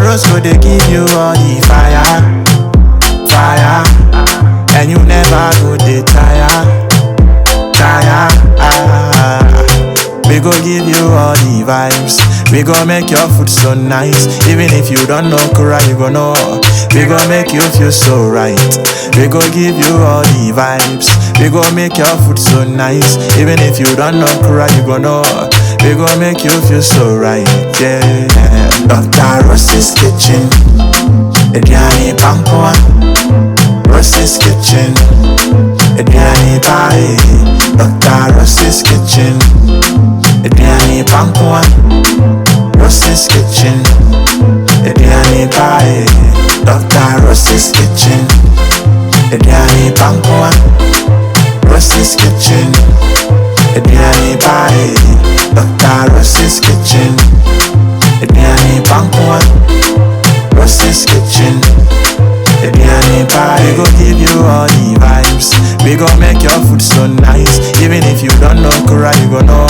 roast go they give you all the fire, fire. And you never go they tire, tire. We go give you all the vibes. We go make your food so nice. Even if you don't know Kura, you go know. We go make you feel so right. We go give you all the vibes. We go make your food so nice. Even if you don't know Kura, you go know. We go make you feel so right. Yeah. Dr. Ross's kitchen. Ediani Pankwa. Ross's kitchen. Ediani Bae. Dr. Ross's kitchen. Ediani Pankwa. Ross's kitchen. Ediani Bae. Dr. Ross's kitchen. Ediani Pankwa. Ross's kitchen. Ediani Bae. Dr. Ross's kitchen. Ediani Pankwa. Ross's kitchen. Ediani Bae. We go give you all the vibes. We go make your food so nice. Even if you don't know Kura, you go know.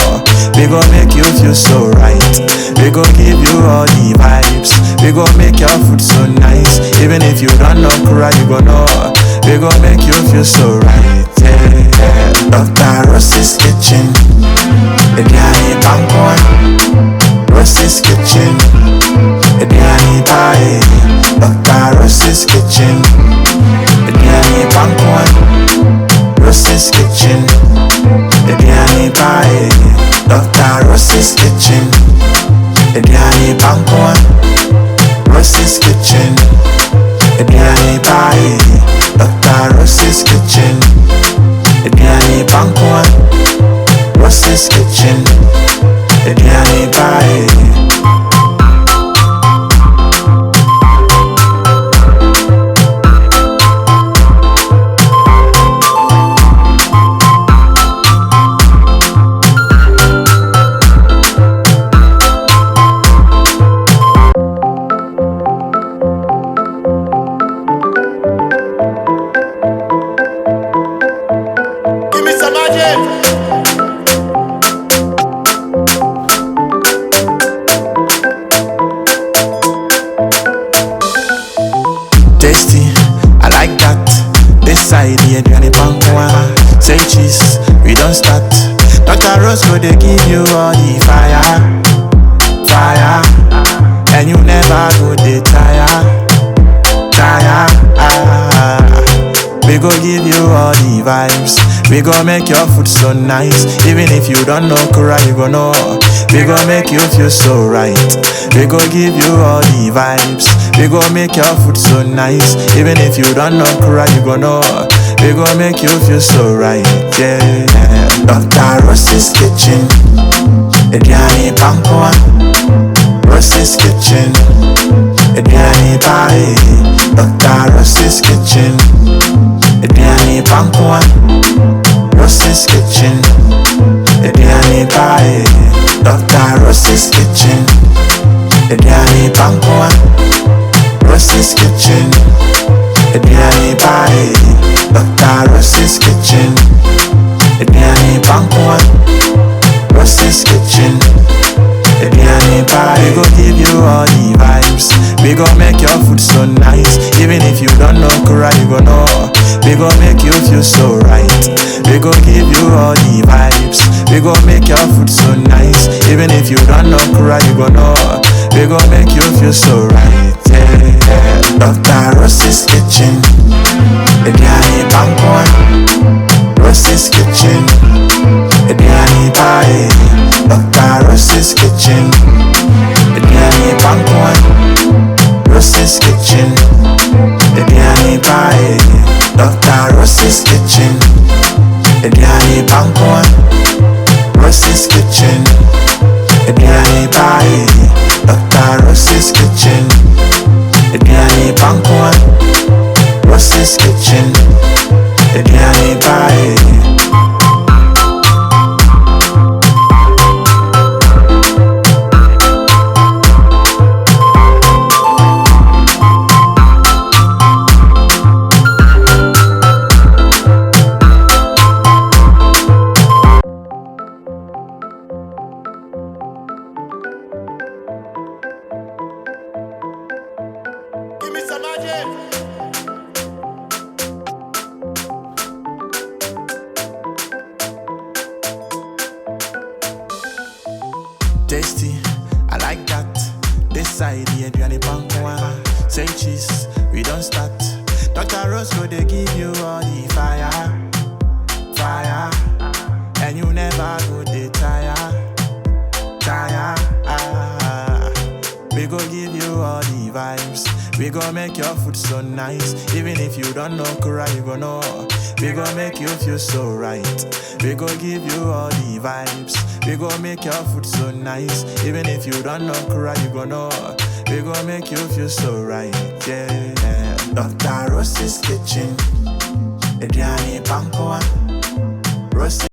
We go make you feel so right. We go give you all the vibes. We go make your food so nice. Even if you don't know Kura, you go know. We go make you feel so right. Yeah. Dr. Ross's kitchen. Ediani Pankwa. Ross's kitchen. Ediani Bae. Dr. Ross's kitchen. Ediani Pankwa. Ross's kitchen. Ediani Bae. Dr. Ross's kitchen. Ediani Pankwa. Ross's kitchen. Ediani Bae. Dr. Ross's kitchen. Ediani Pankwa. Ross's kitchen. Ediani Bae. Tasty, I like that. This side here, Ediani Pankwa. Say cheese, we don't start. Dr. Rose go they give you all the fire, fire. And you never go they tire, tire. We go give you all the vibes. We go make your food so nice. Even if you don't know Kura, you go know. We go make you feel so right. We go give you all the vibes. We go make your food so nice. Even if you don't know Kura, you go know. We go make you feel so right. Yeah. Dr. Ross's kitchen. Ediani Pankwa. Ross's kitchen. Ediani Bae. Dr. Ross's kitchen. Ediani Pankwa. Ross's kitchen. Ediani Bae. Dr. Ross's kitchen. Ediani Pankwa. Ross's kitchen. Ediani Bae. Dr. Ross's kitchen. Ediani Pankwa. Ross's kitchen. Ediani Bae. We go give you all the vibes. We go make your food so nice. Even if you don't know Kura, you go know. We go make you feel so right. We go give you all the vibes. We go make your food so nice. Even if you don't know Kura, you go know. We go make you feel so right. Yeah. Dr. Ross's kitchen. Ediani Pankwa. Ross's kitchen. Ediani Bae. Dr. Ross's kitchen. Ediani Pankwa. Ross's kitchen. Ediani Bae. Dr. Ross's kitchen. Ediani Pankwa. Ross's kitchen. Ediani Bae. Dr. Ross's kitchen. Ediani Pankwa. Ross's kitchen. Ediani Bae. tasty, I like that. This side, the Adriani Pankwa. Say cheese, we don't start. Dr. Rose go they give you all the fire, fire. And you never go they tire, tire. We go give you all the vibes. We go make your food so nice. Even if you don't know Kura, you go know. We go make you feel so right. We go give you all the vibes. We go make your food so nice. Even if you don't know Kura, you go know. We go make you feel so right. Yeah. Dr. Rose's kitchen. Adriani Pankoa. Rose.